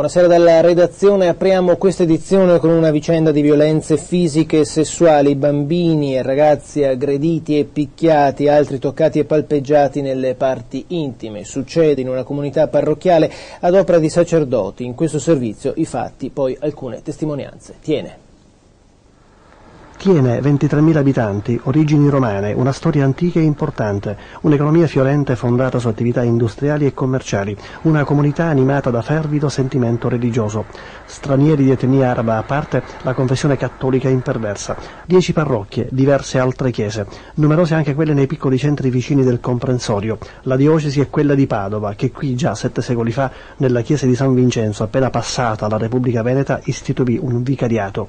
Buonasera dalla redazione, apriamo questa edizione con una vicenda di violenze fisiche e sessuali, bambini e ragazzi aggrediti e picchiati, altri toccati e palpeggiati nelle parti intime. Succede in una comunità parrocchiale ad opera di sacerdoti. In questo servizio i fatti, poi alcune testimonianze. Tiene, 23.000 abitanti, origini romane, una storia antica e importante, un'economia fiorente fondata su attività industriali e commerciali, una comunità animata da fervido sentimento religioso. Stranieri di etnia araba a parte, la confessione cattolica imperversa. 10 parrocchie, diverse altre chiese, numerose anche quelle nei piccoli centri vicini del comprensorio. La diocesi è quella di Padova, che qui già 7 secoli fa, nella chiesa di San Vincenzo, appena passata alla Repubblica Veneta, istituì un vicariato.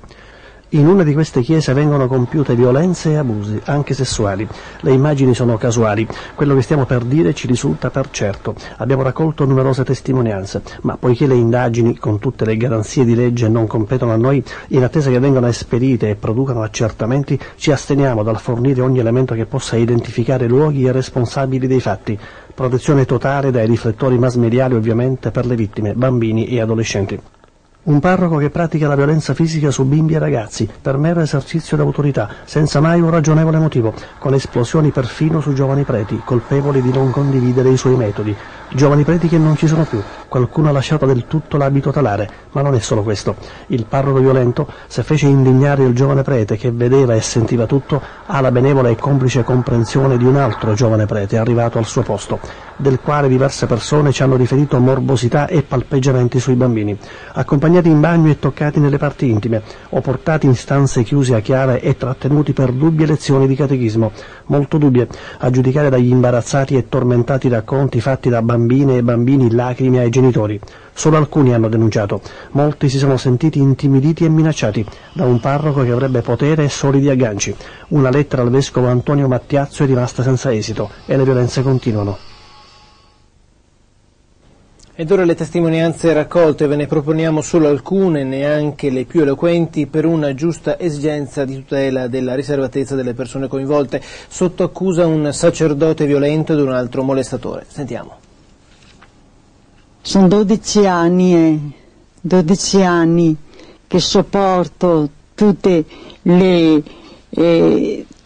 In una di queste chiese vengono compiute violenze e abusi, anche sessuali. Le immagini sono casuali, quello che stiamo per dire ci risulta per certo. Abbiamo raccolto numerose testimonianze, ma poiché le indagini, con tutte le garanzie di legge, non competono a noi, in attesa che vengano esperite e producano accertamenti, ci asteniamo dal fornire ogni elemento che possa identificare luoghi e responsabili dei fatti. Protezione totale dai riflettori mass-mediali, ovviamente, per le vittime, bambini e adolescenti. Un parroco che pratica la violenza fisica su bimbi e ragazzi, per mero esercizio d'autorità, senza mai un ragionevole motivo, con esplosioni perfino su giovani preti, colpevoli di non condividere i suoi metodi. Giovani preti che non ci sono più, qualcuno ha lasciato del tutto l'abito talare, ma non è solo questo. Il parroco violento, se fece indignare il giovane prete che vedeva e sentiva tutto, ha la benevola e complice comprensione di un altro giovane prete arrivato al suo posto, del quale diverse persone ci hanno riferito morbosità e palpeggiamenti sui bambini, accompagnati in bagno e toccati nelle parti intime, o portati in stanze chiuse a chiave e trattenuti per dubbie lezioni di catechismo, molto dubbie, a giudicare dagli imbarazzati e tormentati racconti fatti da bambine e bambini lacrime ai genitori. Solo alcuni hanno denunciato, molti si sono sentiti intimiditi e minacciati da un parroco che avrebbe potere e solidi agganci. Una lettera al vescovo Antonio Mattiazzo è rimasta senza esito e le violenze continuano. Ed ora le testimonianze raccolte, ve ne proponiamo solo alcune, neanche le più eloquenti, per una giusta esigenza di tutela della riservatezza delle persone coinvolte. Sotto accusa un sacerdote violento ed un altro molestatore. Sentiamo. Sono 12 anni che sopporto tutte le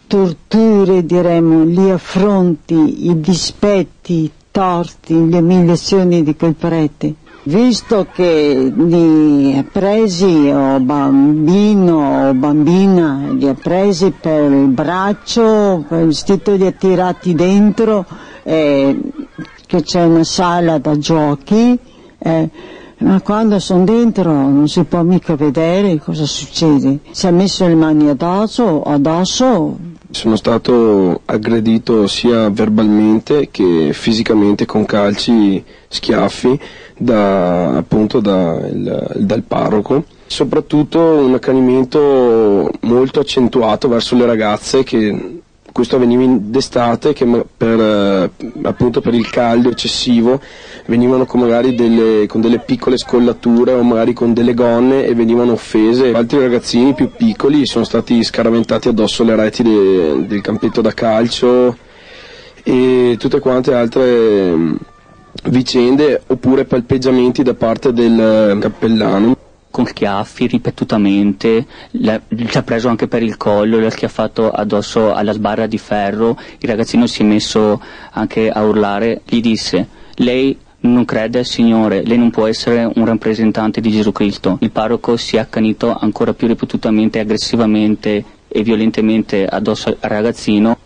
torture, diremmo, gli affronti, i dispetti, torti, le umiliazioni di quel prete. Visto che li ha presi, o bambino o bambina, li ha presi per il braccio, vestito, li ha tirati dentro, che c'è una sala da giochi, ma quando sono dentro non si può mica vedere cosa succede. Si è messo le mani addosso. Sono stato aggredito sia verbalmente che fisicamente con calci, schiaffi dal parroco. Soprattutto un accanimento molto accentuato verso le ragazze, che questo avveniva d'estate, che per il caldo eccessivo venivano magari con delle piccole scollature o magari con delle gonne e venivano offese. Altri ragazzini più piccoli sono stati scaraventati addosso alle reti del campetto da calcio e tutte quante altre vicende, oppure palpeggiamenti da parte del cappellano. Con schiaffi ripetutamente, ci ha preso anche per il collo, le ha schiaffato addosso alla sbarra di ferro. Il ragazzino si è messo anche a urlare, gli disse: lei non crede al Signore, lei non può essere un rappresentante di Gesù Cristo. Il parroco si è accanito ancora più ripetutamente, aggressivamente e violentemente addosso al ragazzino.